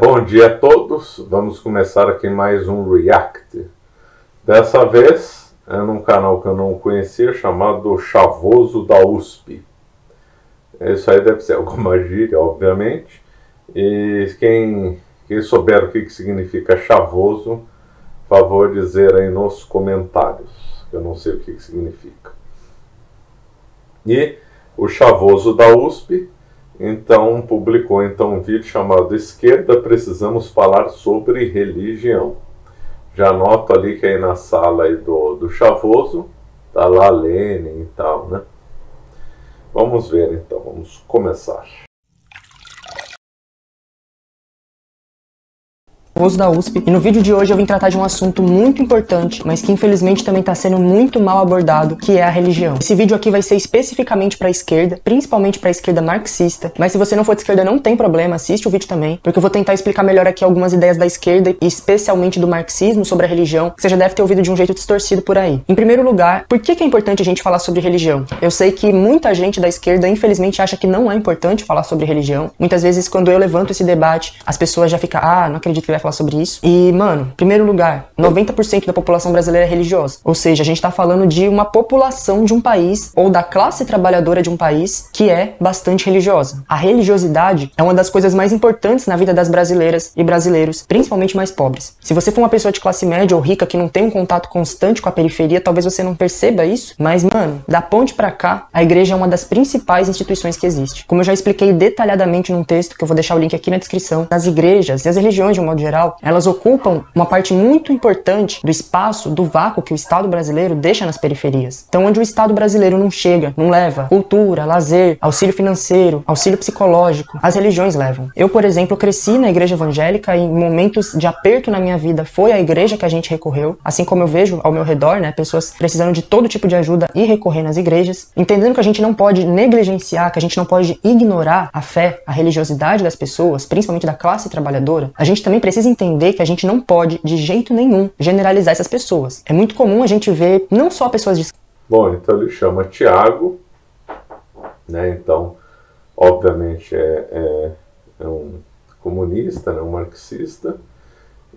Bom dia a todos, vamos começar aqui mais um React. Dessa vez é num canal que eu não conhecia, chamado Chavoso da USP. Isso aí deve ser alguma gíria, obviamente. E quem souber o que significa chavoso, favor dizer aí nos comentários, que eu não sei o que significa. E o Chavoso da USP publicou um vídeo chamado Esquerda, Precisamos Falar sobre Religião. Já anoto ali que aí na sala aí do Chavoso tá lá Lenin e tal, né? Vamos ver então, vamos começar. Da USP, e no vídeo de hoje eu vim tratar de um assunto muito importante, mas que infelizmente também está sendo muito mal abordado, que é a religião. Esse vídeo aqui vai ser especificamente para a esquerda, principalmente para a esquerda marxista, mas se você não for de esquerda não tem problema, assiste o vídeo também, porque eu vou tentar explicar melhor aqui algumas ideias da esquerda, e especialmente do marxismo sobre a religião, que você já deve ter ouvido de um jeito distorcido por aí. Em primeiro lugar, por que é importante a gente falar sobre religião? Eu sei que muita gente da esquerda infelizmente acha que não é importante falar sobre religião. Muitas vezes quando eu levanto esse debate, as pessoas já ficam, não acredito que vai falar sobre isso. E, mano, em primeiro lugar, 90% da população brasileira é religiosa. Ou seja, a gente tá falando de uma população de um país, ou da classe trabalhadora de um país, que é bastante religiosa. A religiosidade é uma das coisas mais importantes na vida das brasileiras e brasileiros, principalmente mais pobres. Se você for uma pessoa de classe média ou rica que não tem um contato constante com a periferia, talvez você não perceba isso, mas, mano, da ponte pra cá, a igreja é uma das principais instituições que existe. Como eu já expliquei detalhadamente num texto, que eu vou deixar o link aqui na descrição, as igrejas e as religiões, de um modo geral, elas ocupam uma parte muito importante do espaço, do vácuo que o Estado brasileiro deixa nas periferias. Então, onde o Estado brasileiro não chega, não leva cultura, lazer, auxílio financeiro, auxílio psicológico, as religiões levam. Eu, por exemplo, cresci na igreja evangélica e em momentos de aperto na minha vida foi a igreja que a gente recorreu, assim como eu vejo ao meu redor, né, pessoas precisando de todo tipo de ajuda e recorrer nas igrejas, entendendo que a gente não pode negligenciar, que a gente não pode ignorar a fé, a religiosidade das pessoas, principalmente da classe trabalhadora. A gente também precisa entender que a gente não pode, de jeito nenhum, generalizar essas pessoas. É muito comum a gente ver não só pessoas de... Bom, então ele chama Tiago, né? Então, obviamente é um comunista, né? Um marxista,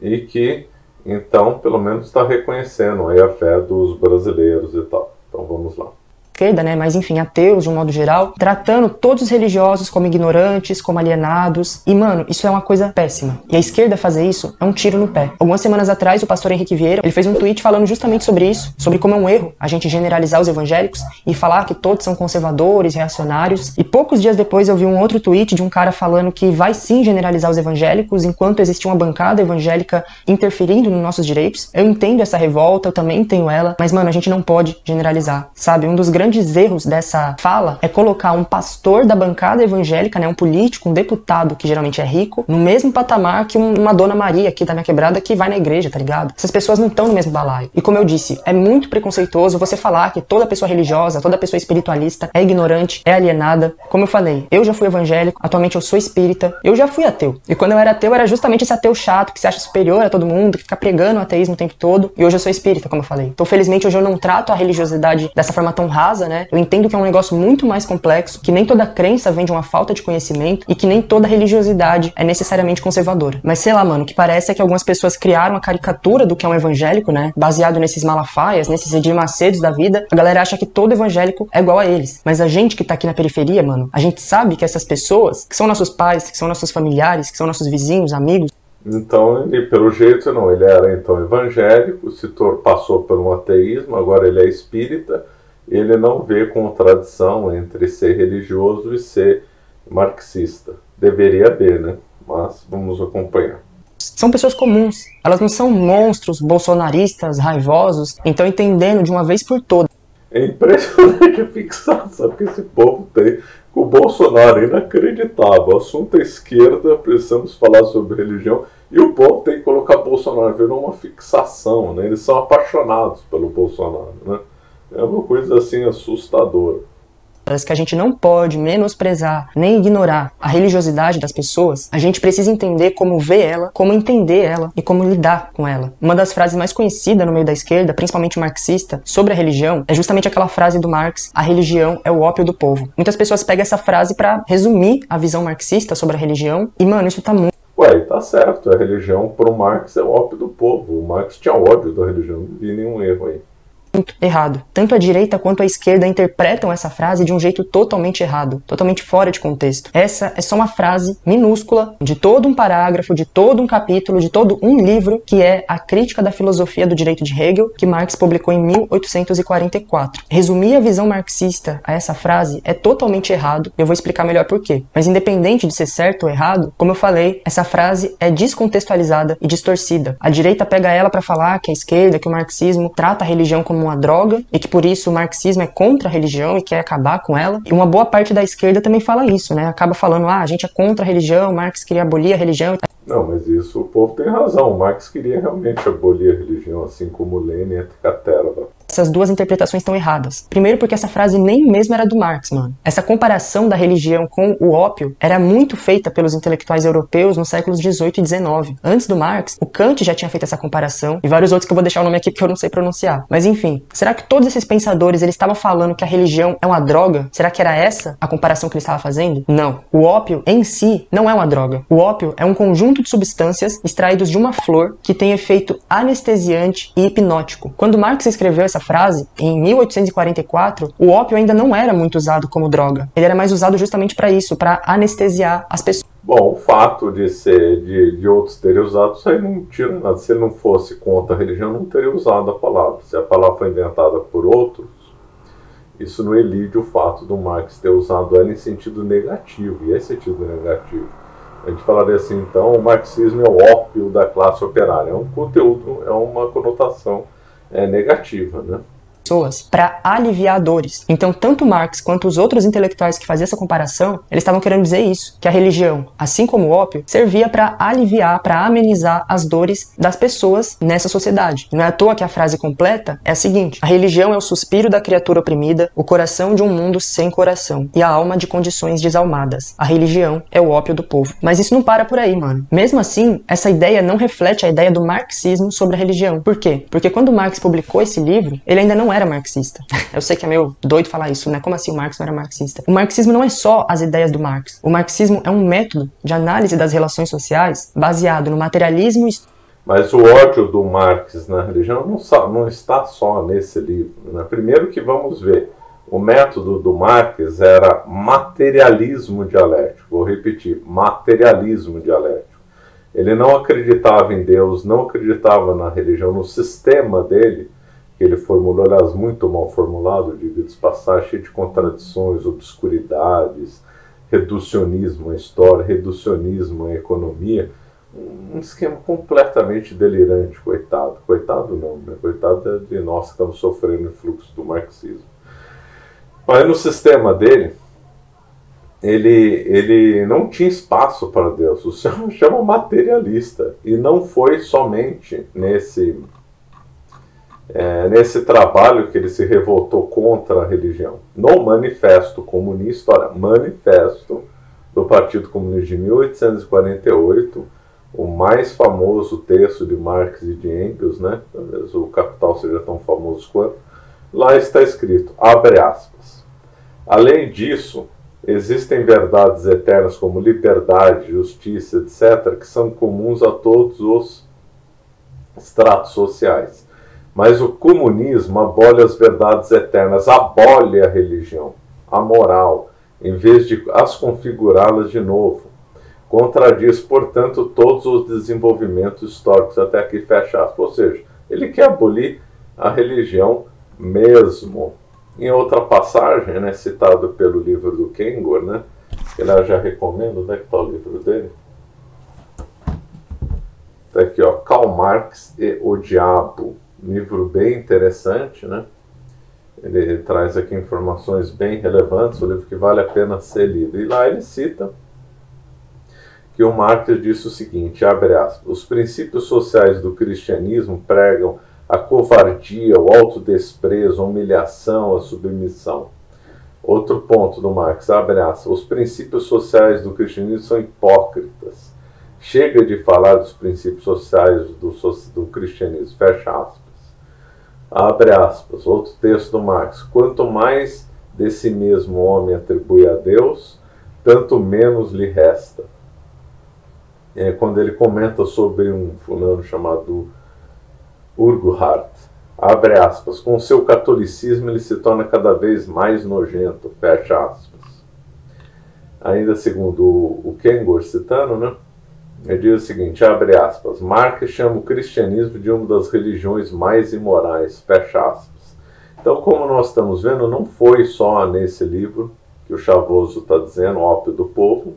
e que, então, pelo menos está reconhecendo aí a fé dos brasileiros e tal. Então vamos lá. Esquerda, né, mas enfim, ateus de um modo geral, tratando todos os religiosos como ignorantes, como alienados, e mano, isso é uma coisa péssima. E a esquerda fazer isso é um tiro no pé. Algumas semanas atrás, o pastor Henrique Vieira, ele fez um tweet falando justamente sobre isso, sobre como é um erro a gente generalizar os evangélicos e falar que todos são conservadores, reacionários, e poucos dias depois eu vi um outro tweet de um cara falando que vai sim generalizar os evangélicos enquanto existe uma bancada evangélica interferindo nos nossos direitos. Eu entendo essa revolta, eu também tenho ela, mas mano, a gente não pode generalizar, sabe? Um dos grandes erros dessa fala é colocar um pastor da bancada evangélica, né, um político, um deputado que geralmente é rico, no mesmo patamar que uma Dona Maria aqui da minha quebrada que vai na igreja, tá ligado? Essas pessoas não estão no mesmo balaio. E como eu disse, é muito preconceituoso você falar que toda pessoa religiosa, toda pessoa espiritualista é ignorante, é alienada. Como eu falei, eu já fui evangélico, atualmente eu sou espírita, eu já fui ateu. E quando eu era ateu, era justamente esse ateu chato, que se acha superior a todo mundo, que fica pregando o ateísmo o tempo todo. E hoje eu sou espírita, como eu falei. Então, felizmente, hoje eu não trato a religiosidade dessa forma tão rasa, né? Eu entendo que é um negócio muito mais complexo, que nem toda crença vem de uma falta de conhecimento e que nem toda religiosidade é necessariamente conservadora. Mas sei lá, mano, o que parece é que algumas pessoas criaram uma caricatura do que é um evangélico, né? Baseado nesses Malafaias, nesses Edir Macedos da vida. A galera acha que todo evangélico é igual a eles. Mas a gente que tá aqui na periferia, mano, a gente sabe que essas pessoas, que são nossos pais, que são nossos familiares, que são nossos vizinhos, amigos. Então, ele, pelo jeito, não, ele era então evangélico, passou por um ateísmo, agora ele é espírita. Ele não vê contradição entre ser religioso e ser marxista. Deveria haver, né? Mas vamos acompanhar. São pessoas comuns. Elas não são monstros bolsonaristas, raivosos. Então, entendendo de uma vez por todas. É impressionante a fixação que esse povo tem com o Bolsonaro. É inacreditável. O assunto é esquerda, precisamos falar sobre religião. E o povo tem que colocar Bolsonaro. Virou uma fixação, né? Eles são apaixonados pelo Bolsonaro, né? É uma coisa assim assustadora. Que a gente não pode menosprezar nem ignorar a religiosidade das pessoas, a gente precisa entender como ver ela, como entender ela e como lidar com ela. Uma das frases mais conhecidas no meio da esquerda, principalmente marxista, sobre a religião, é justamente aquela frase do Marx: a religião é o ópio do povo. Muitas pessoas pegam essa frase pra resumir a visão marxista sobre a religião e, mano, isso tá muito... Ué, certo, a religião para o Marx é o ópio do povo. O Marx tinha ódio da religião, não vi nenhum erro aí. Errado. Tanto a direita quanto a esquerda interpretam essa frase de um jeito totalmente errado, totalmente fora de contexto. Essa é só uma frase minúscula de todo um parágrafo, de todo um capítulo, de todo um livro, que é A Crítica da Filosofia do Direito de Hegel, que Marx publicou em 1844. Resumir a visão marxista a essa frase é totalmente errado, e eu vou explicar melhor por quê. Mas independente de ser certo ou errado, como eu falei, essa frase é descontextualizada e distorcida. A direita pega ela para falar que a esquerda, que o marxismo trata a religião como uma droga e que por isso o marxismo é contra a religião e quer acabar com ela. E uma boa parte da esquerda também fala isso, né? Acaba falando, a gente é contra a religião, Marx queria abolir a religião. Não, mas isso o povo tem razão. O Marx queria realmente abolir a religião, assim como Lenin e Caterva. Essas duas interpretações estão erradas. Primeiro porque essa frase nem mesmo era do Marx, mano. Essa comparação da religião com o ópio era muito feita pelos intelectuais europeus nos séculos 18 e 19. Antes do Marx, o Kant já tinha feito essa comparação e vários outros que eu vou deixar o nome aqui porque eu não sei pronunciar. Mas enfim, será que todos esses pensadores eles estavam falando que a religião é uma droga? Será que era essa a comparação que eles estavam fazendo? Não. O ópio em si não é uma droga. O ópio é um conjunto de substâncias extraídos de uma flor que tem efeito anestesiante e hipnótico. Quando Marx escreveu essa frase, em 1844, o ópio ainda não era muito usado como droga. Ele era mais usado justamente para isso, para anestesiar as pessoas. Bom, o fato de outros terem usado, isso aí não tira nada. Se ele não fosse contra a religião, não teria usado a palavra. Se a palavra foi inventada por outros, isso não elide o fato do Marx ter usado ela em sentido negativo. E é sentido negativo. A gente falaria assim, então, o marxismo é o ópio da classe operária. É um conteúdo, é uma conotação negativa, né? Pessoas para aliviar dores. Então, tanto Marx quanto os outros intelectuais que faziam essa comparação, eles estavam querendo dizer isso, que a religião, assim como o ópio, servia para aliviar, para amenizar as dores das pessoas nessa sociedade. Não é à toa que a frase completa é a seguinte: a religião é o suspiro da criatura oprimida, o coração de um mundo sem coração e a alma de condições desalmadas. A religião é o ópio do povo. Mas isso não para por aí, mano. Mesmo assim, essa ideia não reflete a ideia do marxismo sobre a religião. Por quê? Porque quando Marx publicou esse livro, ele ainda não era marxista. Eu sei que é meio doido falar isso, né? Como assim o Marx não era marxista? O marxismo não é só as ideias do Marx. O marxismo é um método de análise das relações sociais baseado no materialismo. Mas o ódio do Marx na religião não está só nesse livro, né? Primeiro que vamos ver, o método do Marx era materialismo dialético. Vou repetir, materialismo dialético. Ele não acreditava em Deus, não acreditava na religião, no sistema dele, que ele formulou, aliás, muito mal formulado, diga-se de passagem, cheio de contradições, obscuridades, reducionismo à história, reducionismo à economia, um esquema completamente delirante, coitado. Coitado não, né? Coitado é de nós que estamos sofrendo o influxo do marxismo. Mas no sistema dele, ele não tinha espaço para Deus, o senhor chama materialista, e não foi somente nesse trabalho que ele se revoltou contra a religião. No Manifesto Comunista, olha, Manifesto do Partido Comunista de 1848, o mais famoso texto de Marx e de Engels, né? Talvez o Capital seja tão famoso quanto, lá está escrito, abre aspas, além disso, existem verdades eternas como liberdade, justiça, etc., que são comuns a todos os estratos sociais. Mas o comunismo abole as verdades eternas, abole a religião, a moral, em vez de as configurá-las de novo. Contradiz, portanto, todos os desenvolvimentos históricos, até aqui fecha aspas. Ou seja, ele quer abolir a religião mesmo. Em outra passagem, né, citado pelo livro do Kengor, né, que eu já recomendo, onde é que está o livro dele? Está aqui, ó, Karl Marx e o Diabo. Livro bem interessante, né? Ele traz aqui informações bem relevantes, um livro que vale a pena ser lido. E lá ele cita que o Marx disse o seguinte, abre aspas, os princípios sociais do cristianismo pregam a covardia, o autodesprezo, a humilhação, a submissão. Outro ponto do Marx, abre aspas, os princípios sociais do cristianismo são hipócritas. Chega de falar dos princípios sociais do cristianismo, fecha aspas. Abre aspas, outro texto do Marx, quanto mais desse mesmo homem atribui a Deus, tanto menos lhe resta. quando ele comenta sobre um fulano chamado Urquhart, abre aspas, com seu catolicismo ele se torna cada vez mais nojento, fecha aspas. Ainda segundo o Kengor citando, né, ele diz o seguinte, abre aspas, Marx chama o cristianismo de uma das religiões mais imorais, fecha aspas. Então, como nós estamos vendo, não foi só nesse livro que o Chavoso está dizendo, o ópio do povo,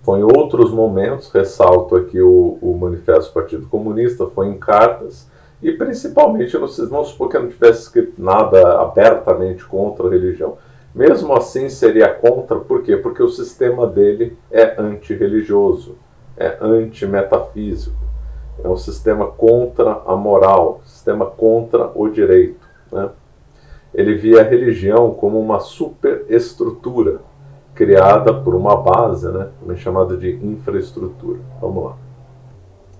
foi em outros momentos, ressalto aqui o Manifesto do Partido Comunista, foi em cartas, e principalmente, vamos supor que eu não tivesse escrito nada abertamente contra a religião. Mesmo assim, seria contra, por quê? Porque o sistema dele é antirreligioso, é antimetafísico, é um sistema contra a moral, sistema contra o direito, né? Ele via a religião como uma superestrutura criada por uma base, né, chamada de infraestrutura. Vamos lá.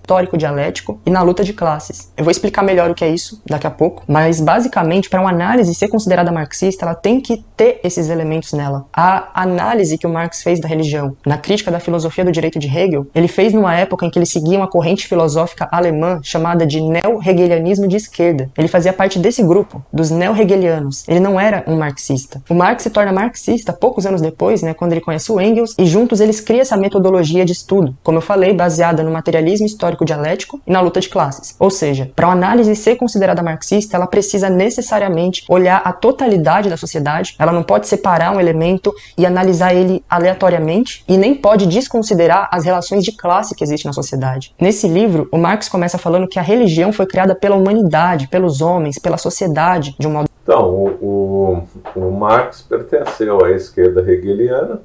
Histórico dialético e na luta de classes. Eu vou explicar melhor o que é isso daqui a pouco, mas basicamente para uma análise ser considerada marxista, ela tem que ter esses elementos nela. A análise que o Marx fez da religião, na crítica da filosofia do direito de Hegel, ele fez numa época em que ele seguia uma corrente filosófica alemã chamada de neo-hegelianismo de esquerda. Ele fazia parte desse grupo, dos neo-hegelianos. Ele não era um marxista. O Marx se torna marxista poucos anos depois, né, quando ele conhece o Engels, e juntos eles criam essa metodologia de estudo, como eu falei, baseada no materialismo histórico dialético e na luta de classes. Ou seja, para uma análise ser considerada marxista, ela precisa necessariamente olhar a totalidade da sociedade, ela não pode separar um elemento e analisar ele aleatoriamente, e nem pode desconsiderar as relações de classe que existem na sociedade. Nesse livro, o Marx começa falando que a religião foi criada pela humanidade, pelos homens, pela sociedade, de um modo... Então, o Marx pertenceu à esquerda hegeliana,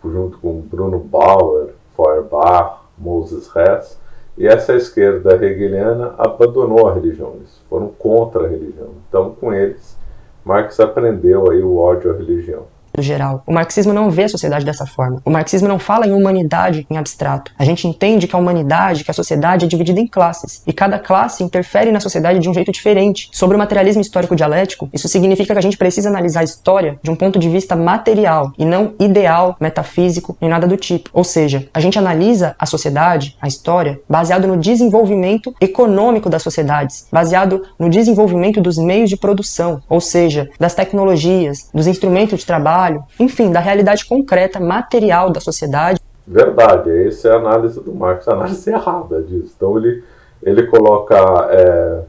junto com Bruno Bauer, Feuerbach, Moses Hess, e essa esquerda hegeliana abandonou a religião, eles foram contra a religião. Então, com eles, Marx aprendeu aí o ódio à religião. Geral. O marxismo não vê a sociedade dessa forma. O marxismo não fala em humanidade em abstrato. A gente entende que a humanidade, que a sociedade é dividida em classes, e cada classe interfere na sociedade de um jeito diferente. Sobre o materialismo histórico dialético, isso significa que a gente precisa analisar a história de um ponto de vista material, e não ideal, metafísico, nem nada do tipo. Ou seja, a gente analisa a sociedade, a história, baseado no desenvolvimento econômico das sociedades, baseado no desenvolvimento dos meios de produção, ou seja, das tecnologias, dos instrumentos de trabalho, enfim, da realidade concreta, material da sociedade. Verdade, essa é a análise do Marx, a análise errada disso. Então ele coloca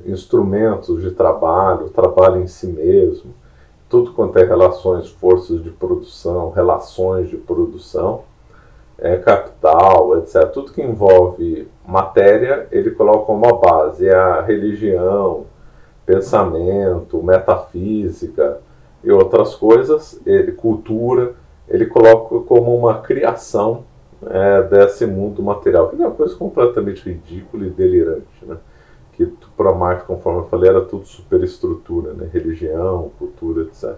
instrumentos de trabalho, trabalho em si mesmo, tudo quanto é relações, forças de produção, relações de produção, capital, etc. Tudo que envolve matéria, ele coloca como uma base, é a religião, pensamento, metafísica, e outras coisas, cultura, ele coloca como uma criação desse mundo material, que é uma coisa completamente ridícula e delirante, né? Que para Marx, conforme eu falei, era tudo superestrutura, né? Religião, cultura, etc.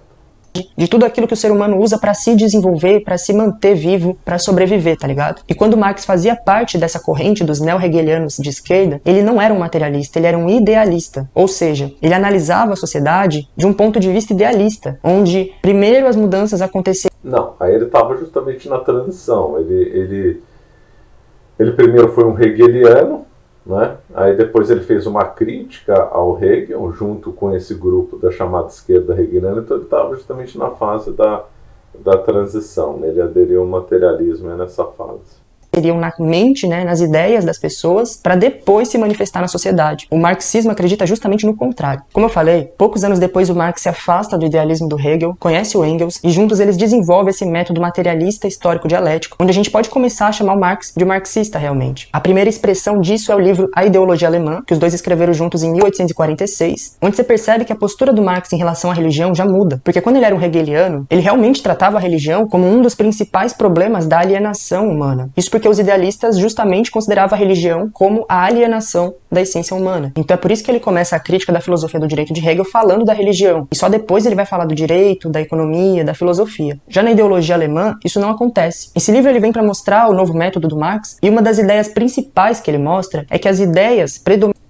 De tudo aquilo que o ser humano usa para se desenvolver, para se manter vivo, para sobreviver, tá ligado? E quando Marx fazia parte dessa corrente dos neo-hegelianos de esquerda, ele não era um materialista, ele era um idealista. Ou seja, ele analisava a sociedade de um ponto de vista idealista, onde primeiro as mudanças aconteciam. Não, aí ele estava justamente na transição. Ele primeiro foi um hegeliano, né? Aí depois ele fez uma crítica ao Hegel, junto com esse grupo da chamada esquerda hegeliana, então ele estava justamente na fase da transição, né? Ele aderiu ao materialismo nessa fase. Seriam na mente, né, nas ideias das pessoas, para depois se manifestar na sociedade. O marxismo acredita justamente no contrário. Como eu falei, poucos anos depois o Marx se afasta do idealismo do Hegel, conhece o Engels, e juntos eles desenvolvem esse método materialista histórico dialético, onde a gente pode começar a chamar o Marx de marxista realmente. A primeira expressão disso é o livro A Ideologia Alemã, que os dois escreveram juntos em 1846, onde você percebe que a postura do Marx em relação à religião já muda, porque quando ele era um hegeliano, ele realmente tratava a religião como um dos principais problemas da alienação humana. Isso porque os idealistas justamente consideravam a religião como a alienação da essência humana. Então é por isso que ele começa a crítica da filosofia do direito de Hegel falando da religião. E só depois ele vai falar do direito, da economia, da filosofia. Já na ideologia alemã, isso não acontece. Esse livro ele vem para mostrar o novo método do Marx, e uma das ideias principais que ele mostra é que as ideias predominantes...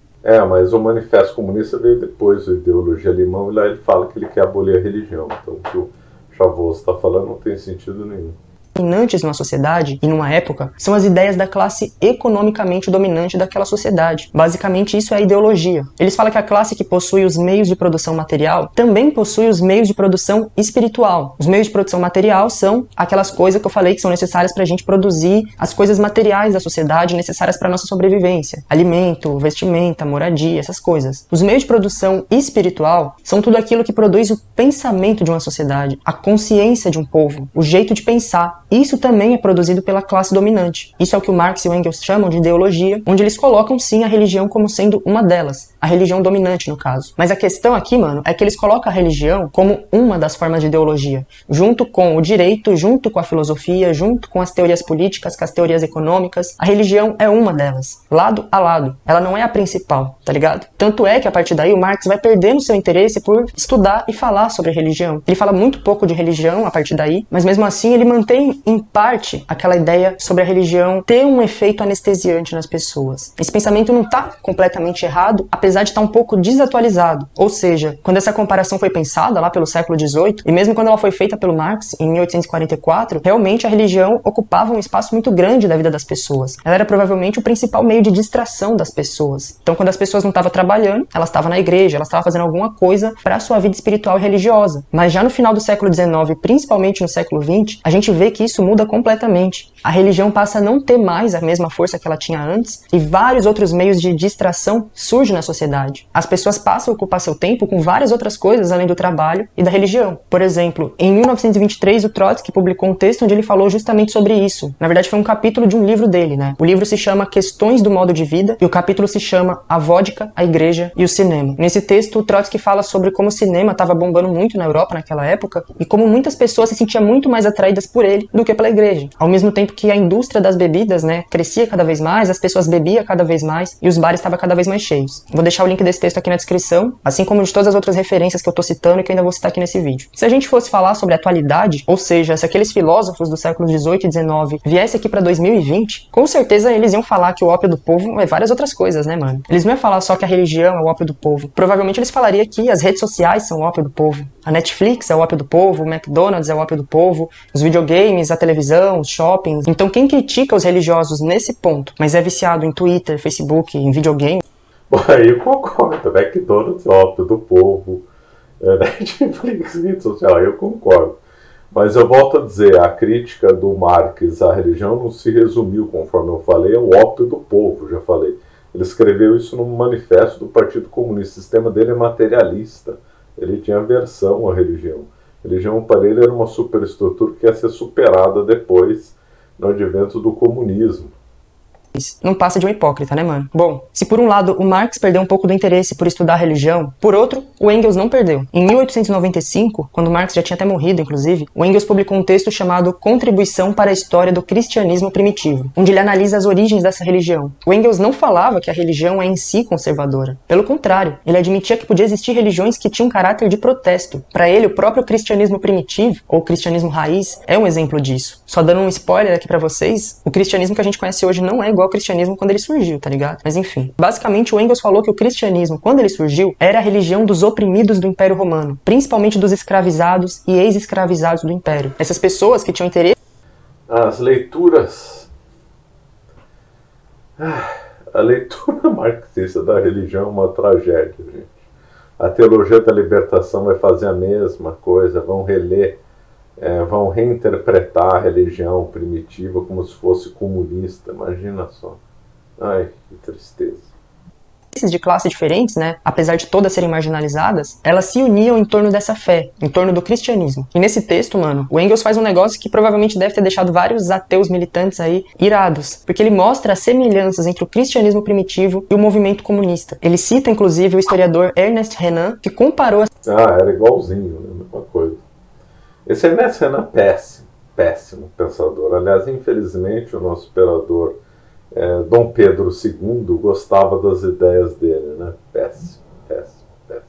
Mas o Manifesto Comunista veio depois da ideologia alemã, e lá ele fala que ele quer abolir a religião. Então o que o Chavoso está falando não tem sentido nenhum. dominantes numa sociedade e numa época são as ideias da classe economicamente dominante daquela sociedade. Basicamente isso é a ideologia. Eles falam que a classe que possui os meios de produção material também possui os meios de produção espiritual. Os meios de produção material são aquelas coisas que eu falei que são necessárias para a gente produzir as coisas materiais da sociedade necessárias para a nossa sobrevivência. Alimento, vestimenta, moradia, essas coisas. Os meios de produção espiritual são tudo aquilo que produz o pensamento de uma sociedade, a consciência de um povo, o jeito de pensar. Isso também é produzido pela classe dominante. Isso é o que o Marx e o Engels chamam de ideologia, onde eles colocam sim a religião como sendo uma delas, a religião dominante no caso. Mas a questão aqui, mano, é que eles colocam a religião como uma das formas de ideologia, junto com o direito, junto com a filosofia, junto com as teorias políticas, com as teorias econômicas. A religião é uma delas, lado a lado. Ela não é a principal, tá ligado? Tanto é que a partir daí o Marx vai perdendo seu interesse por estudar e falar sobre religião. Ele fala muito pouco de religião a partir daí, mas mesmo assim ele mantém em parte aquela ideia sobre a religião ter um efeito anestesiante nas pessoas. Esse pensamento não está completamente errado, apesar de estar um pouco desatualizado. Ou seja, quando essa comparação foi pensada lá pelo século XVIII, e mesmo quando ela foi feita pelo Marx em 1844, realmente a religião ocupava um espaço muito grande da vida das pessoas. Ela era provavelmente o principal meio de distração das pessoas. Então quando as pessoas não estavam trabalhando, elas estavam na igreja, elas estavam fazendo alguma coisa para a sua vida espiritual e religiosa. Mas já no final do século XIX, principalmente no século XX, a gente vê que isso muda completamente. A religião passa a não ter mais a mesma força que ela tinha antes e vários outros meios de distração surgem na sociedade. As pessoas passam a ocupar seu tempo com várias outras coisas além do trabalho e da religião. Por exemplo, em 1923 o Trotsky publicou um texto onde ele falou justamente sobre isso. Na verdade foi um capítulo de um livro dele, né? O livro se chama Questões do Modo de Vida e o capítulo se chama A Vodka, a Igreja e o Cinema. Nesse texto o Trotsky fala sobre como o cinema estava bombando muito na Europa naquela época e como muitas pessoas se sentiam muito mais atraídas por ele do que pela igreja. Ao mesmo tempo que a indústria das bebidas, né, crescia cada vez mais, as pessoas bebiam cada vez mais e os bares estavam cada vez mais cheios. Vou deixar o link desse texto aqui na descrição, assim como de todas as outras referências que eu tô citando e que eu ainda vou citar aqui nesse vídeo. Se a gente fosse falar sobre a atualidade, ou seja, se aqueles filósofos do século XVIII e XIX viessem aqui pra 2020, com certeza eles iam falar que o ópio do povo é várias outras coisas, né, mano? Eles não iam falar só que a religião é o ópio do povo. Provavelmente eles falariam que as redes sociais são o ópio do povo. A Netflix é o ópio do povo, o McDonald's é o ópio do povo, os videogames, a televisão, os shoppings. Então quem critica os religiosos nesse ponto, mas é viciado em Twitter, Facebook, em videogame... Bom, aí eu concordo, McDonald's é o ópio do povo, Netflix, rede social, eu concordo. Mas eu volto a dizer, a crítica do Marx à religião não se resumiu, conforme eu falei, ao ópio do povo, já falei. Ele escreveu isso no manifesto do Partido Comunista. O sistema dele é materialista. Ele tinha aversão à religião. A religião para ele era uma superestrutura que ia ser superada depois no advento do comunismo. Não passa de um hipócrita, né, mano? Bom, se por um lado o Marx perdeu um pouco do interesse por estudar a religião, por outro, o Engels não perdeu. Em 1895, quando Marx já tinha até morrido, inclusive, o Engels publicou um texto chamado Contribuição para a História do Cristianismo Primitivo, onde ele analisa as origens dessa religião. O Engels não falava que a religião é em si conservadora. Pelo contrário, ele admitia que podia existir religiões que tinham caráter de protesto. Para ele, o próprio cristianismo primitivo, ou cristianismo raiz, é um exemplo disso. Só dando um spoiler aqui pra vocês, o cristianismo que a gente conhece hoje não é igual ao cristianismo quando ele surgiu, tá ligado? Mas enfim. Basicamente, o Engels falou que o cristianismo, quando ele surgiu, era a religião dos oprimidos do Império Romano, principalmente dos escravizados e ex-escravizados do Império. Essas pessoas que tinham interesse... As leituras... A leitura marxista da religião é uma tragédia, gente. A teologia da libertação vai fazer a mesma coisa, vão reler, vão reinterpretar a religião primitiva como se fosse comunista, imagina só. Ai, que tristeza. De classe diferentes, né, apesar de todas serem marginalizadas, elas se uniam em torno dessa fé, em torno do cristianismo. E nesse texto, mano, o Engels faz um negócio que provavelmente deve ter deixado vários ateus militantes aí irados, porque ele mostra as semelhanças entre o cristianismo primitivo e o movimento comunista. Ele cita, inclusive, o historiador Ernest Renan, que comparou... era igualzinho, né, mesma coisa. Esse Ernest Renan é péssimo, péssimo pensador. Aliás, infelizmente, o nosso imperador Dom Pedro II gostava das ideias dele, né? Péssimo, péssimo, péssimo.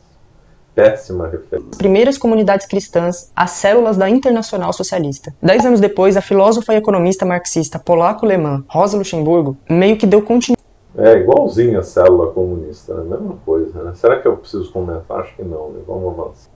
Péssima referência. As primeiras comunidades cristãs, as células da Internacional Socialista. 10 anos depois, a filósofa e economista marxista polaco-alemã Rosa Luxemburgo meio que deu continuidade. Igualzinho a célula comunista, né? Mesma coisa, né? Será que eu preciso comentar? Acho que não, né? Vamos avançar.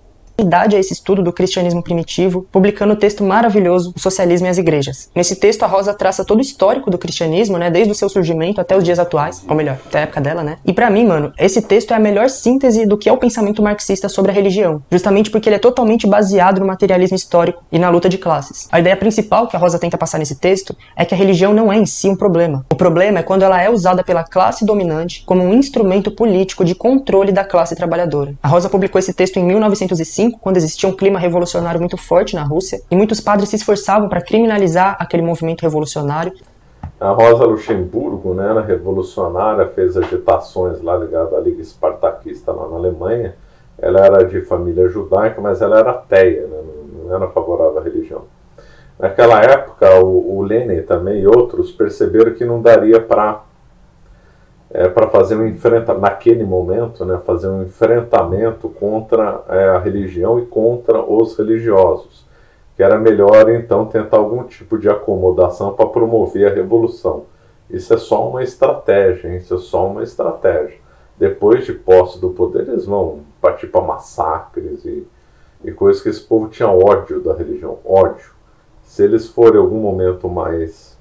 a esse estudo do cristianismo primitivo, publicando o texto maravilhoso O Socialismo e as Igrejas. Nesse texto, a Rosa traça todo o histórico do cristianismo, né, desde o seu surgimento até os dias atuais, ou melhor, até a época dela, né? E pra mim, mano, esse texto é a melhor síntese do que é o pensamento marxista sobre a religião, justamente porque ele é totalmente baseado no materialismo histórico e na luta de classes. A ideia principal que a Rosa tenta passar nesse texto é que a religião não é em si um problema. O problema é quando ela é usada pela classe dominante como um instrumento político de controle da classe trabalhadora. A Rosa publicou esse texto em 1905, quando existia um clima revolucionário muito forte na Rússia, e muitos padres se esforçavam para criminalizar aquele movimento revolucionário. A Rosa Luxemburgo, né, era revolucionária, fez agitações lá ligadas à Liga Espartaquista lá na Alemanha. Ela era de família judaica, mas ela era ateia, né, não era favorável à religião. Naquela época, o Lenin também e outros perceberam que não daria para fazer um enfrentamento, naquele momento, né, fazer um enfrentamento contra a religião e contra os religiosos, que era melhor então tentar algum tipo de acomodação para promover a revolução. Isso é só uma estratégia, hein? Isso é só uma estratégia. Depois de posse do poder, eles vão partir para massacres e coisas que esse povo tinha ódio da religião, ódio. Se eles forem em algum momento mais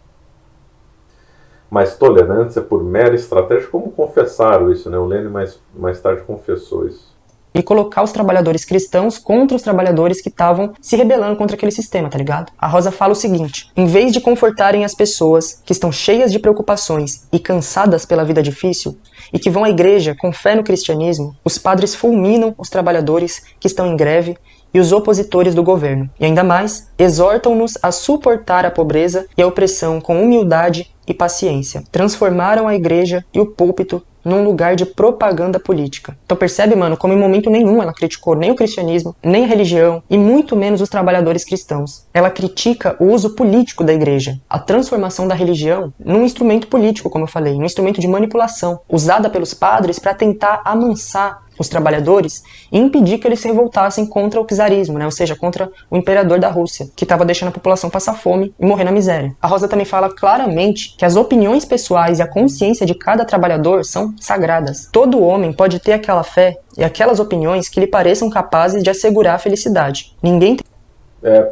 tolerantes, é por mera estratégia, como confessaram isso, né? O Lenin mais tarde confessou isso. E colocar os trabalhadores cristãos contra os trabalhadores que estavam se rebelando contra aquele sistema, tá ligado? A Rosa fala o seguinte: em vez de confortarem as pessoas que estão cheias de preocupações e cansadas pela vida difícil, e que vão à igreja com fé no cristianismo, os padres fulminam os trabalhadores que estão em greve e os opositores do governo. E ainda mais, exortam-nos a suportar a pobreza e a opressão com humildade e paciência. Transformaram a igreja e o púlpito num lugar de propaganda política. Então percebe, mano, como em momento nenhum ela criticou nem o cristianismo, nem a religião, e muito menos os trabalhadores cristãos. Ela critica o uso político da igreja, a transformação da religião num instrumento político, como eu falei, num instrumento de manipulação, usada pelos padres para tentar amansar os trabalhadores e impedir que eles se revoltassem contra o czarismo, né? Ou seja, contra o imperador da Rússia, que estava deixando a população passar fome e morrer na miséria. A Rosa também fala claramente que as opiniões pessoais e a consciência de cada trabalhador são sagradas. Todo homem pode ter aquela fé e aquelas opiniões que lhe pareçam capazes de assegurar a felicidade. Ninguém tem...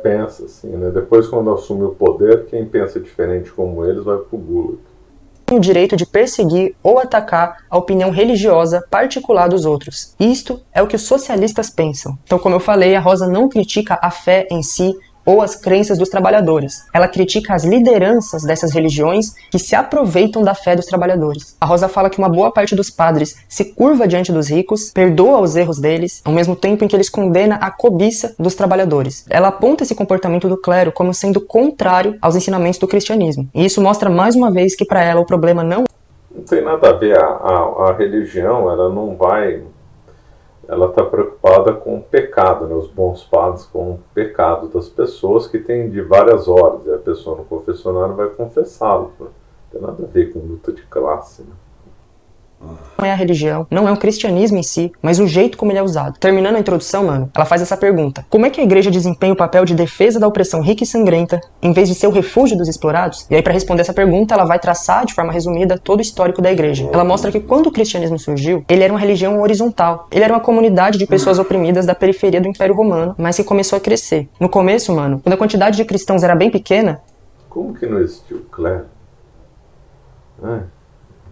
pensa assim, né? Depois, quando assume o poder, quem pensa diferente como eles vai pro Gulag. O direito de perseguir ou atacar a opinião religiosa particular dos outros. Isto é o que os socialistas pensam. Então, como eu falei, a Rosa não critica a fé em si ou as crenças dos trabalhadores. Ela critica as lideranças dessas religiões que se aproveitam da fé dos trabalhadores. A Rosa fala que uma boa parte dos padres se curva diante dos ricos, perdoa os erros deles, ao mesmo tempo em que eles condena a cobiça dos trabalhadores. Ela aponta esse comportamento do clero como sendo contrário aos ensinamentos do cristianismo. E isso mostra mais uma vez que para ela o problema não tem nada a ver. A religião, ela não vai... Ela está preocupada com o pecado, né? Os bons padres com o pecado das pessoas que tem de várias horas. E a pessoa no confessionário vai confessá-lo. Né? Não tem nada a ver com luta de classe. Né? Não é a religião, não é o cristianismo em si, mas o jeito como ele é usado. Terminando a introdução, mano, ela faz essa pergunta: como é que a igreja desempenha o papel de defesa da opressão rica e sangrenta, em vez de ser o refúgio dos explorados? E aí, para responder essa pergunta, ela vai traçar, de forma resumida, todo o histórico da igreja. Ela mostra que quando o cristianismo surgiu, ele era uma religião horizontal. Ele era uma comunidade de pessoas oprimidas da periferia do Império Romano, mas que começou a crescer. No começo, mano, quando a quantidade de cristãos era bem pequena... Como que não existiu clero?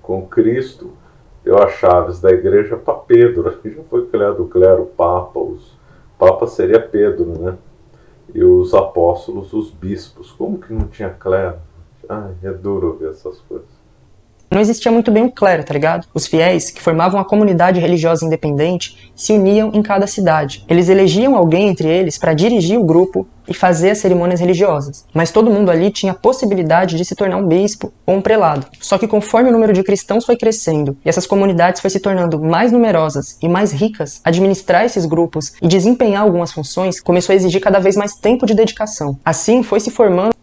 Com Cristo... deu as chaves da igreja para Pedro. Aqui já foi criado o clero, o Papa. O Papa seria Pedro, né? E os apóstolos, os bispos. Como que não tinha clero? É duro ver essas coisas. Não existia muito bem um clero, tá ligado? Os fiéis, que formavam a comunidade religiosa independente, se uniam em cada cidade. Eles elegiam alguém entre eles para dirigir o grupo e fazer as cerimônias religiosas. Mas todo mundo ali tinha a possibilidade de se tornar um bispo ou um prelado. Só que conforme o número de cristãos foi crescendo e essas comunidades foi se tornando mais numerosas e mais ricas, administrar esses grupos e desempenhar algumas funções começou a exigir cada vez mais tempo de dedicação. Assim foi se formando...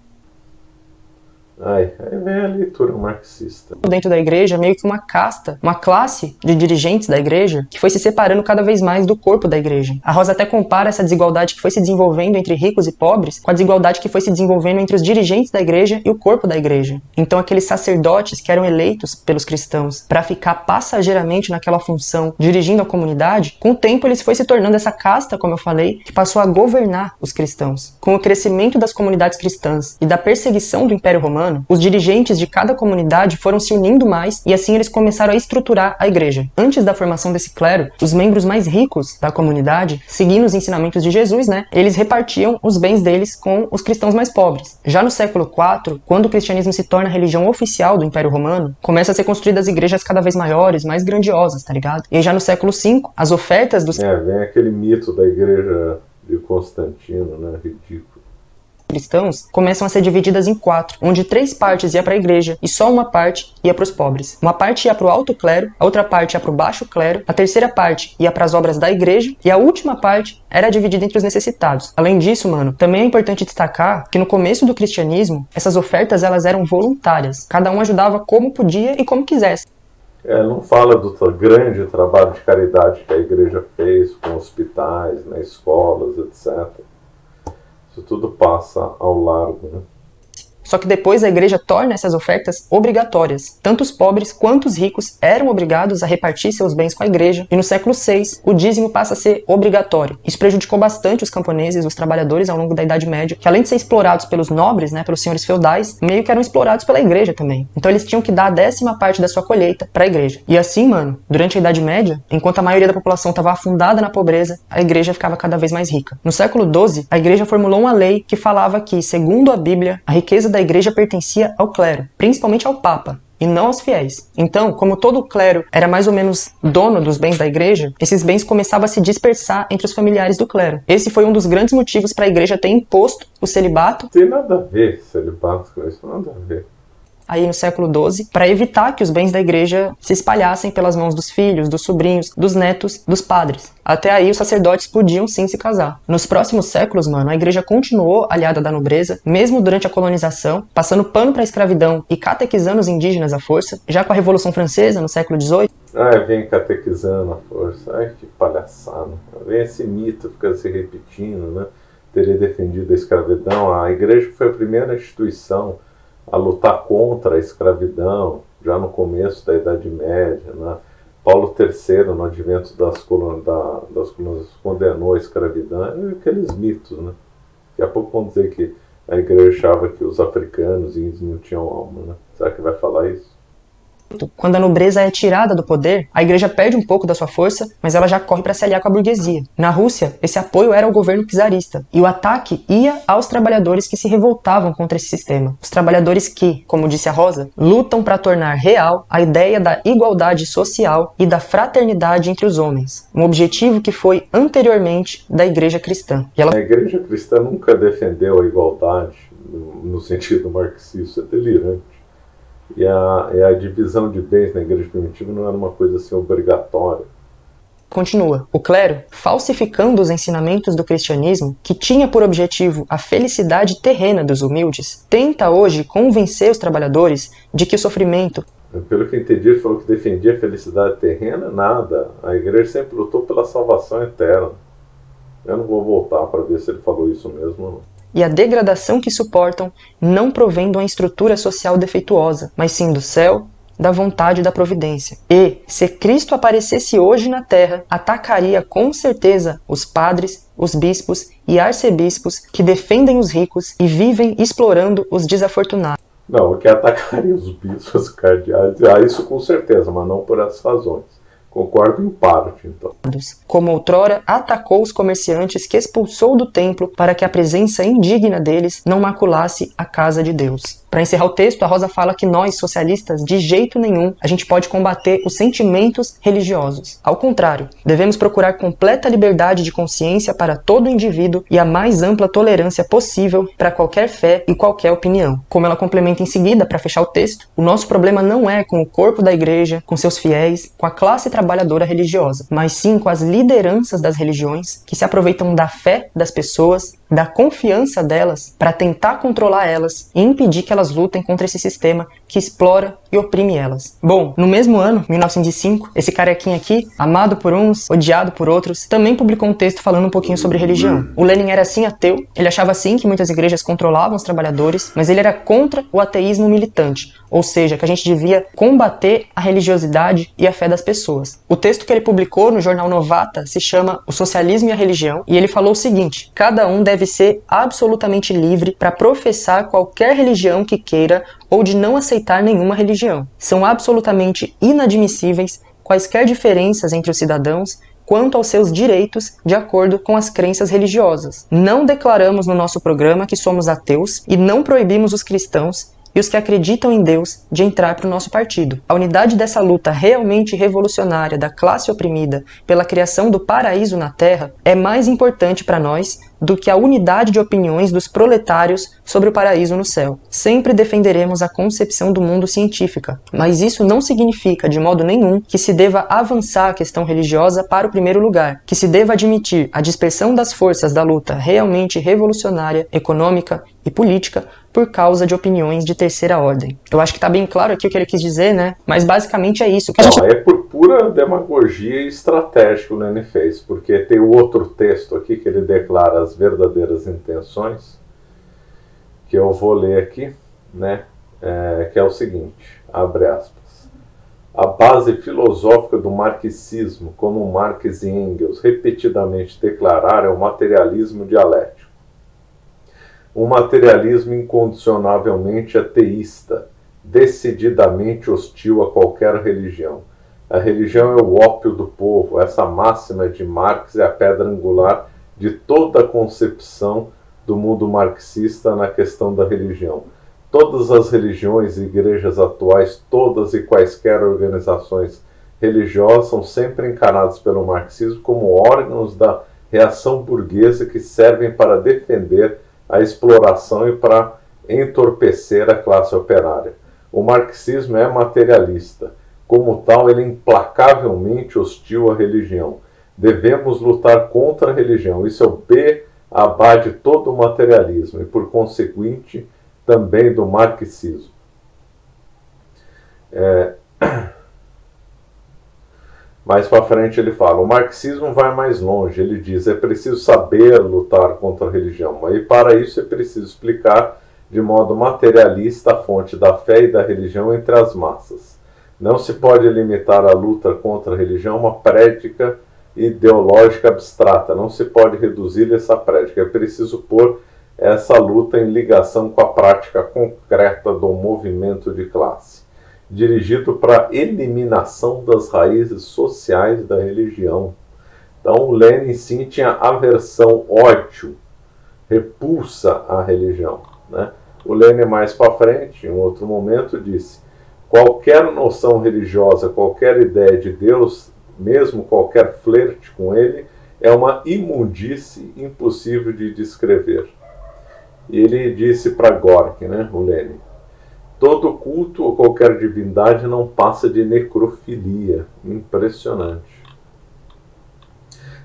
Aí vem a leitura marxista. Dentro da igreja, meio que uma casta, uma classe de dirigentes da igreja que foi se separando cada vez mais do corpo da igreja. A Rosa até compara essa desigualdade que foi se desenvolvendo entre ricos e pobres com a desigualdade que foi se desenvolvendo entre os dirigentes da igreja e o corpo da igreja. Então aqueles sacerdotes que eram eleitos pelos cristãos para ficar passageiramente naquela função, dirigindo a comunidade, com o tempo eles foi se tornando essa casta, como eu falei, que passou a governar os cristãos. Com o crescimento das comunidades cristãs e da perseguição do Império Romano, os dirigentes de cada comunidade foram se unindo mais e assim eles começaram a estruturar a igreja. Antes da formação desse clero, os membros mais ricos da comunidade, seguindo os ensinamentos de Jesus, eles repartiam os bens deles com os cristãos mais pobres. Já no século IV, quando o cristianismo se torna a religião oficial do Império Romano, começam a ser construídas igrejas cada vez maiores, mais grandiosas, tá ligado? E já no século V, as ofertas dos vem aquele mito da igreja de Constantino, né? Ridículo. Cristãos começam a ser divididas em 4, onde 3 partes ia para a igreja e só uma parte ia para os pobres. Uma parte ia para o alto clero, a outra parte ia para o baixo clero, a terceira parte ia para as obras da igreja e a última parte era dividida entre os necessitados. Além disso, também é importante destacar que no começo do cristianismo, essas ofertas elas eram voluntárias. Cada um ajudava como podia e como quisesse. Não fala do grande trabalho de caridade que a igreja fez com hospitais, escolas, etc. Isso tudo passa ao largo, né? Só que depois a igreja torna essas ofertas obrigatórias. Tanto os pobres quanto os ricos eram obrigados a repartir seus bens com a igreja, e no século VI o dízimo passa a ser obrigatório. Isso prejudicou bastante os camponeses, os trabalhadores ao longo da Idade Média, que além de ser explorados pelos nobres, pelos senhores feudais, meio que eram explorados pela igreja também. Então eles tinham que dar a 10ª parte da sua colheita para a igreja. E assim, durante a Idade Média, enquanto a maioria da população estava afundada na pobreza, a igreja ficava cada vez mais rica. No século XII, a igreja formulou uma lei que falava que, segundo a Bíblia, a riqueza da igreja pertencia ao clero, principalmente ao Papa, e não aos fiéis. Então, como todo o clero era mais ou menos dono dos bens da igreja, esses bens começavam a se dispersar entre os familiares do clero. Esse foi um dos grandes motivos para a igreja ter imposto o celibato. Tem nada a ver celibato com isso, nada a ver. Aí no século XII, para evitar que os bens da igreja se espalhassem pelas mãos dos filhos, dos sobrinhos, dos netos, dos padres. Até aí os sacerdotes podiam sim se casar. Nos próximos séculos, a igreja continuou aliada da nobreza, mesmo durante a colonização, passando pano para a escravidão e catequizando os indígenas à força. Já com a Revolução Francesa, no século XVIII, vem catequizando à força. Que palhaçada. Vem esse mito, fica se repetindo, né? Teria defendido a escravidão. A igreja foi a primeira instituição a lutar contra a escravidão, já no começo da Idade Média, né? Paulo III, no advento das colônias, condenou a escravidão. Aqueles mitos, né? Daqui a pouco vão dizer que a igreja achava que os africanos e índios não tinham alma, né? Será que vai falar isso? Quando a nobreza é tirada do poder, a igreja perde um pouco da sua força, mas ela já corre para se aliar com a burguesia. Na Rússia, esse apoio era ao governo czarista, e o ataque ia aos trabalhadores que se revoltavam contra esse sistema. Os trabalhadores que, como disse a Rosa, lutam para tornar real a ideia da igualdade social e da fraternidade entre os homens, um objetivo que foi anteriormente da igreja cristã. A igreja cristã nunca defendeu a igualdade no sentido marxista, é delirante. E a divisão de bens na igreja primitiva não era uma coisa assim obrigatória. Continua. O clero, falsificando os ensinamentos do cristianismo, que tinha por objetivo a felicidade terrena dos humildes, tenta hoje convencer os trabalhadores de que o sofrimento... Pelo que eu entendi, ele falou que defendia a felicidade terrena, nada. A igreja sempre lutou pela salvação eterna. Eu não vou voltar para ver se ele falou isso mesmo ou não. E a degradação que suportam não provém de uma estrutura social defeituosa, mas sim do céu, da vontade e da providência. E, se Cristo aparecesse hoje na terra, atacaria com certeza os padres, os bispos e arcebispos que defendem os ricos e vivem explorando os desafortunados. Não, o que atacaria os bispos, os cardeais, isso com certeza, mas não por essas razões. Concordo em parte, então. Como outrora atacou os comerciantes que expulsou do templo para que a presença indigna deles não maculasse a casa de Deus. Para encerrar o texto, a Rosa fala que nós, socialistas, de jeito nenhum, a gente pode combater os sentimentos religiosos. Ao contrário, devemos procurar completa liberdade de consciência para todo indivíduo e a mais ampla tolerância possível para qualquer fé e qualquer opinião. Como ela complementa em seguida, para fechar o texto, o nosso problema não é com o corpo da igreja, com seus fiéis, com a classe trabalhadora religiosa, mas sim com as lideranças das religiões que se aproveitam da fé das pessoas, da confiança delas para tentar controlar elas e impedir que elas lutem contra esse sistema que explora e oprime elas. Bom, no mesmo ano, 1905, esse carequinha aqui, amado por uns, odiado por outros, também publicou um texto falando um pouquinho sobre religião. O Lenin era assim ateu, ele achava sim que muitas igrejas controlavam os trabalhadores, mas ele era contra o ateísmo militante, ou seja, que a gente devia combater a religiosidade e a fé das pessoas. O texto que ele publicou no jornal Novata se chama O Socialismo e a Religião, e ele falou o seguinte: cada um deve ser absolutamente livre para professar qualquer religião que queira ou de não aceitar nenhuma religião. São absolutamente inadmissíveis quaisquer diferenças entre os cidadãos quanto aos seus direitos de acordo com as crenças religiosas. Não declaramos no nosso programa que somos ateus e não proibimos os cristãos e os que acreditam em Deus de entrar para o nosso partido. A unidade dessa luta realmente revolucionária da classe oprimida pela criação do paraíso na Terra é mais importante para nós do que a unidade de opiniões dos proletários sobre o paraíso no céu. Sempre defenderemos a concepção do mundo científica, mas isso não significa de modo nenhum que se deva avançar a questão religiosa para o primeiro lugar, que se deva admitir a dispersão das forças da luta realmente revolucionária, econômica e política por causa de opiniões de terceira ordem. Eu acho que está bem claro aqui o que ele quis dizer, né? Mas basicamente é isso. Não, é por pura demagogia e estratégia que o Lenin fez, porque tem o outro texto aqui que ele declara as verdadeiras intenções, que eu vou ler aqui, né? Que é o seguinte, abre aspas: a base filosófica do marxismo, como Marx e Engels repetidamente declararam, é o materialismo dialético. Um materialismo incondicionavelmente ateísta, decididamente hostil a qualquer religião. A religião é o ópio do povo. Essa máxima de Marx é a pedra angular de toda a concepção do mundo marxista na questão da religião. Todas as religiões e igrejas atuais, todas e quaisquer organizações religiosas são sempre encaradas pelo marxismo como órgãos da reação burguesa que servem para defender a exploração e para entorpecer a classe operária. O marxismo é materialista. Como tal, ele é implacavelmente hostil à religião. Devemos lutar contra a religião. Isso é o beabá de todo o materialismo e, por conseguinte, também do marxismo. Mais para frente ele fala, o marxismo vai mais longe, ele diz, é preciso saber lutar contra a religião, e para isso é preciso explicar de modo materialista a fonte da fé e da religião entre as massas. Não se pode limitar a luta contra a religião a uma prédica ideológica abstrata, não se pode reduzir essa prédica, é preciso pôr essa luta em ligação com a prática concreta do movimento de classe, dirigido para a eliminação das raízes sociais da religião. Então, o Lenin sim tinha aversão, ódio, repulsa à religião, né? O Lenin, mais para frente, em outro momento, disse: qualquer noção religiosa, qualquer ideia de Deus, mesmo qualquer flerte com ele, é uma imundície impossível de descrever. E ele disse para Gorky, né, o Lenin, todo culto ou qualquer divindade não passa de necrofilia. Impressionante.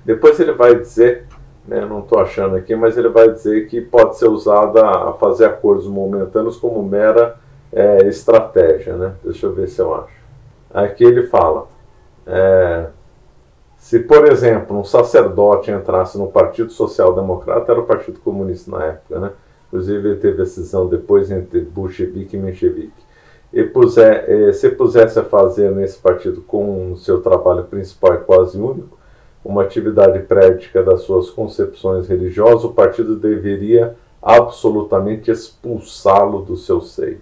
Depois ele vai dizer, né, não estou achando aqui, mas ele vai dizer que pode ser usada a fazer acordos momentâneos como mera estratégia, né? Deixa eu ver se eu acho. Aqui ele fala, se por exemplo um sacerdote entrasse no Partido Social Democrata, era o Partido Comunista na época, né? Inclusive ele teve a cisão depois entre bolchevique e menchevique, e se pusesse a fazer nesse partido com o seu trabalho principal e quase único, uma atividade prática das suas concepções religiosas, o partido deveria absolutamente expulsá-lo do seu seio.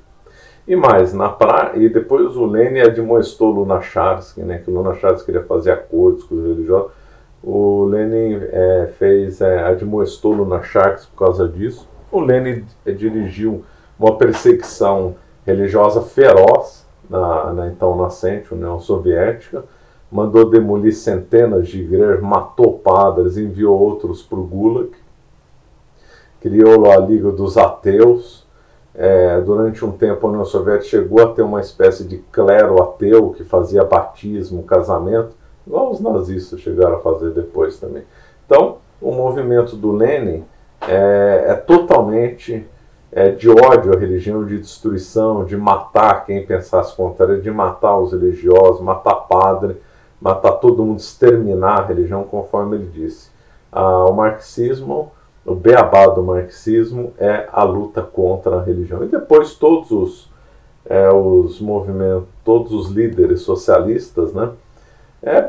E mais, e depois o Lenin admoestou Lunacharsky, né, que o Lunacharsky queria fazer acordos com os religiosos. O Lenin admoestou Lunacharsky por causa disso. O Lenin dirigiu uma perseguição religiosa feroz na então nascente União Soviética, mandou demolir centenas de igrejas, matou padres, enviou outros para o Gulag, criou a Liga dos Ateus. Durante um tempo a União Soviética chegou a ter uma espécie de clero ateu que fazia batismo, casamento, igual os nazistas chegaram a fazer depois também. Então, o movimento do Lenin é totalmente de ódio à religião, de destruição, de matar quem pensasse contrário, de matar os religiosos, matar padre, matar todo mundo, exterminar a religião, conforme ele disse. O marxismo, o beabá do marxismo é a luta contra a religião. E depois todos os movimentos, todos os líderes socialistas, né,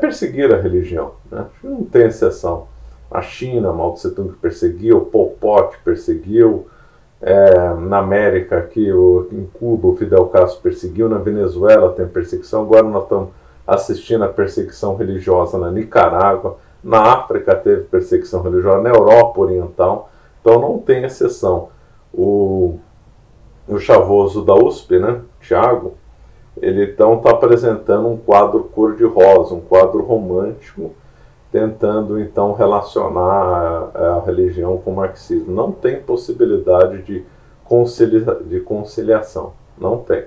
perseguiram a religião, né? Não tem exceção. A China, Mao Tse Tung perseguiu, Pol Pot perseguiu, na América, aqui, em Cuba, o Fidel Castro perseguiu, na Venezuela tem perseguição, agora nós estamos assistindo a perseguição religiosa na Nicarágua, na África teve perseguição religiosa, na Europa Oriental, então não tem exceção. O Chavoso da USP, né, Thiago, ele então está apresentando um quadro cor-de-rosa, um quadro romântico, tentando então relacionar a religião com o marxismo. Não tem possibilidade de conciliação, não tem.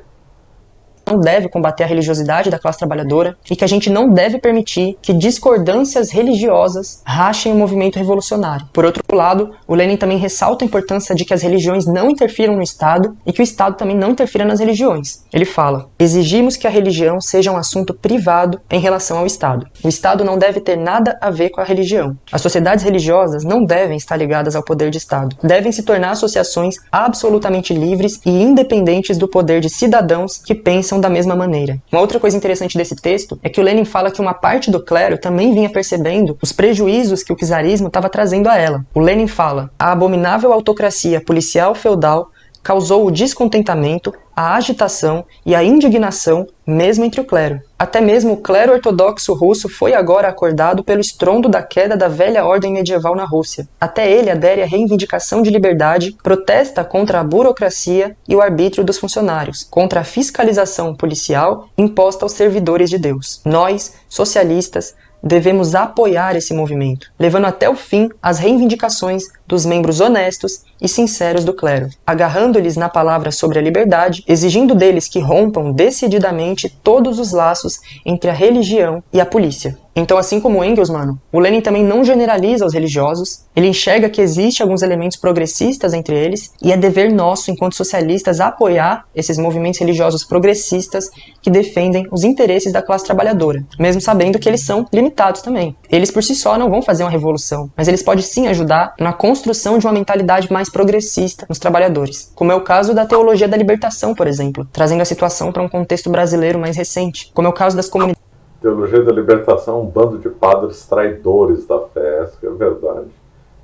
Não deve combater a religiosidade da classe trabalhadora e que a gente não deve permitir que discordâncias religiosas rachem o movimento revolucionário. Por outro lado, o Lenin também ressalta a importância de que as religiões não interfiram no Estado e que o Estado também não interfira nas religiões. Ele fala: exigimos que a religião seja um assunto privado em relação ao Estado. O Estado não deve ter nada a ver com a religião. As sociedades religiosas não devem estar ligadas ao poder de Estado. Devem se tornar associações absolutamente livres e independentes do poder de cidadãos que pensam da mesma maneira. Uma outra coisa interessante desse texto é que o Lenin fala que uma parte do clero também vinha percebendo os prejuízos que o czarismo estava trazendo a ela. O Lenin fala: a abominável autocracia policial feudal causou o descontentamento, a agitação e a indignação mesmo entre o clero. Até mesmo o clero ortodoxo russo foi agora acordado pelo estrondo da queda da velha ordem medieval na Rússia. Até ele adere à reivindicação de liberdade, protesta contra a burocracia e o arbítrio dos funcionários, contra a fiscalização policial imposta aos servidores de Deus. Nós, socialistas, devemos apoiar esse movimento, levando até o fim as reivindicações dos membros honestos e sinceros do clero, agarrando-lhes na palavra sobre a liberdade, exigindo deles que rompam decididamente todos os laços entre a religião e a polícia. Então, assim como Engels, o Lenin também não generaliza os religiosos, ele enxerga que existe alguns elementos progressistas entre eles, e é dever nosso, enquanto socialistas, apoiar esses movimentos religiosos progressistas que defendem os interesses da classe trabalhadora, mesmo sabendo que eles são limitados também. Eles por si só não vão fazer uma revolução, mas eles podem sim ajudar na construção de uma mentalidade mais progressista nos trabalhadores, como é o caso da teologia da libertação, por exemplo, trazendo a situação para um contexto brasileiro mais recente, como é o caso das comunidades. Teologia da libertação é um bando de padres traidores da fé, essa que é a verdade,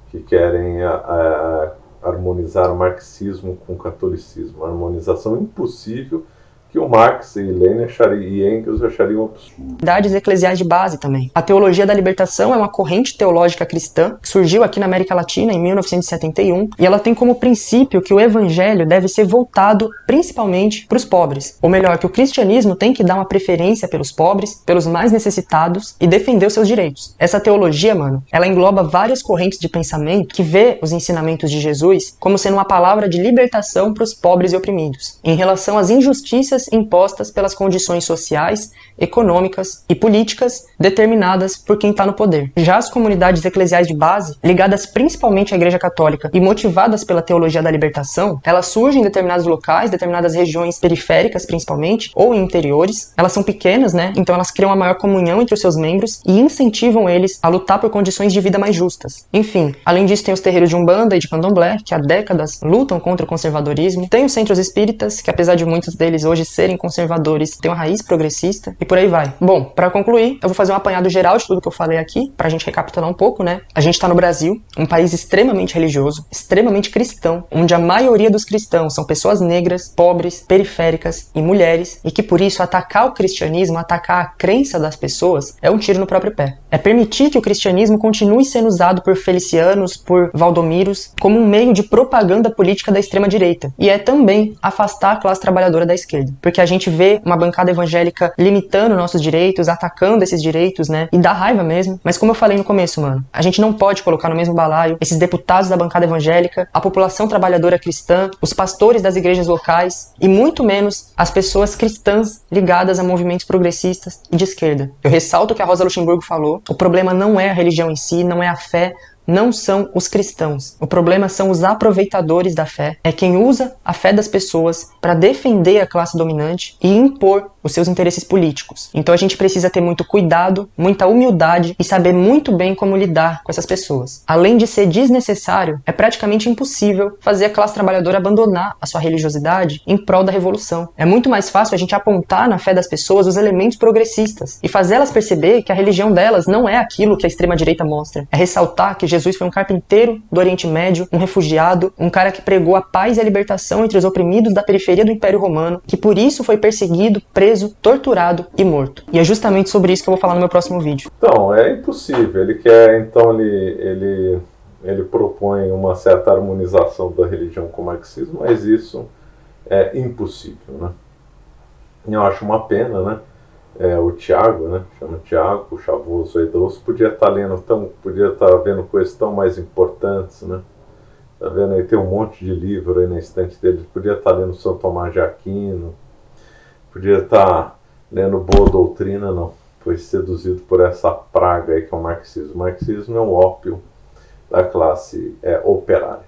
que querem harmonizar o marxismo com o catolicismo, uma harmonização impossível que o Marx e Lenin e Engels achariam absurdo. Eclesiais de base também. A teologia da libertação é uma corrente teológica cristã que surgiu aqui na América Latina em 1971 e ela tem como princípio que o evangelho deve ser voltado principalmente para os pobres. Ou melhor, que o cristianismo tem que dar uma preferência pelos pobres, pelos mais necessitados e defender os seus direitos. Essa teologia, ela engloba várias correntes de pensamento que vê os ensinamentos de Jesus como sendo uma palavra de libertação para os pobres e oprimidos, em relação às injustiças impostas pelas condições sociais, econômicas e políticas determinadas por quem está no poder. Já as comunidades eclesiais de base, ligadas principalmente à Igreja Católica e motivadas pela teologia da libertação, elas surgem em determinados locais, determinadas regiões periféricas principalmente, ou em interiores. Elas são pequenas, então elas criam uma maior comunhão entre os seus membros e incentivam eles a lutar por condições de vida mais justas. Enfim, além disso tem os terreiros de Umbanda e de Candomblé, que há décadas lutam contra o conservadorismo. Tem os centros espíritas, que apesar de muitos deles hoje serem conservadores, têm uma raiz progressista, e por aí vai. Bom, para concluir, eu vou fazer um apanhado geral de tudo que eu falei aqui, pra gente recapitular um pouco, A gente tá no Brasil, um país extremamente religioso, extremamente cristão, onde a maioria dos cristãos são pessoas negras, pobres, periféricas e mulheres, e que por isso atacar o cristianismo, atacar a crença das pessoas, é um tiro no próprio pé. É permitir que o cristianismo continue sendo usado por felicianos, por valdomiros, como um meio de propaganda política da extrema-direita. E é também afastar a classe trabalhadora da esquerda. Porque a gente vê uma bancada evangélica limitando nossos direitos, atacando esses direitos, e dá raiva mesmo. Mas como eu falei no começo, a gente não pode colocar no mesmo balaio esses deputados da bancada evangélica, a população trabalhadora cristã, os pastores das igrejas locais e muito menos as pessoas cristãs ligadas a movimentos progressistas e de esquerda. Eu ressalto o que a Rosa Luxemburgo falou, o problema não é a religião em si, não é a fé, não são os cristãos. O problema são os aproveitadores da fé. É quem usa a fé das pessoas para defender a classe dominante e impor os seus interesses políticos. Então a gente precisa ter muito cuidado, muita humildade e saber muito bem como lidar com essas pessoas. Além de ser desnecessário, é praticamente impossível fazer a classe trabalhadora abandonar a sua religiosidade em prol da revolução. É muito mais fácil a gente apontar na fé das pessoas os elementos progressistas e fazer elas perceber que a religião delas não é aquilo que a extrema-direita mostra. É ressaltar que Jesus foi um carpinteiro do Oriente Médio, um refugiado, um cara que pregou a paz e a libertação entre os oprimidos da periferia do Império Romano, que por isso foi perseguido, preso, torturado e morto. E é justamente sobre isso que eu vou falar no meu próximo vídeo. Então, é impossível. Ele propõe uma certa harmonização da religião com o marxismo, mas isso é impossível, né? Eu acho uma pena, né? O Tiago, né? Chama Tiago, o Chavoso Idoso, podia estar vendo coisas tão mais importantes, né? Tá vendo aí, tem um monte de livro aí na estante dele, podia estar lendo São Tomás de Aquino, podia estar lendo Boa Doutrina, não. Foi seduzido por essa praga aí que é o marxismo. O marxismo é um ópio da classe operária.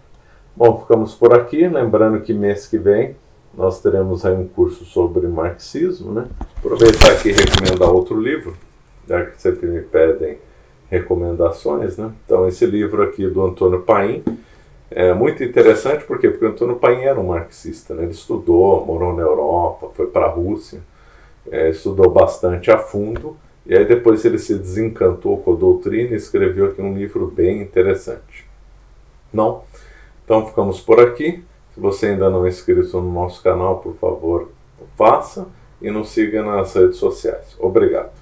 Bom, ficamos por aqui, lembrando que mês que vem nós teremos aí um curso sobre marxismo, né? Aproveitar aqui e recomendar outro livro, já que sempre me pedem recomendações, né? Então esse livro aqui do Antônio Paim é muito interessante, por quê? Porque o Antônio Paim era um marxista, né? Ele estudou, morou na Europa, foi para a Rússia, estudou bastante a fundo, e aí depois ele se desencantou com a doutrina e escreveu aqui um livro bem interessante. Não? Então ficamos por aqui. Se você ainda não é inscrito no nosso canal, por favor, faça e nos siga nas redes sociais. Obrigado.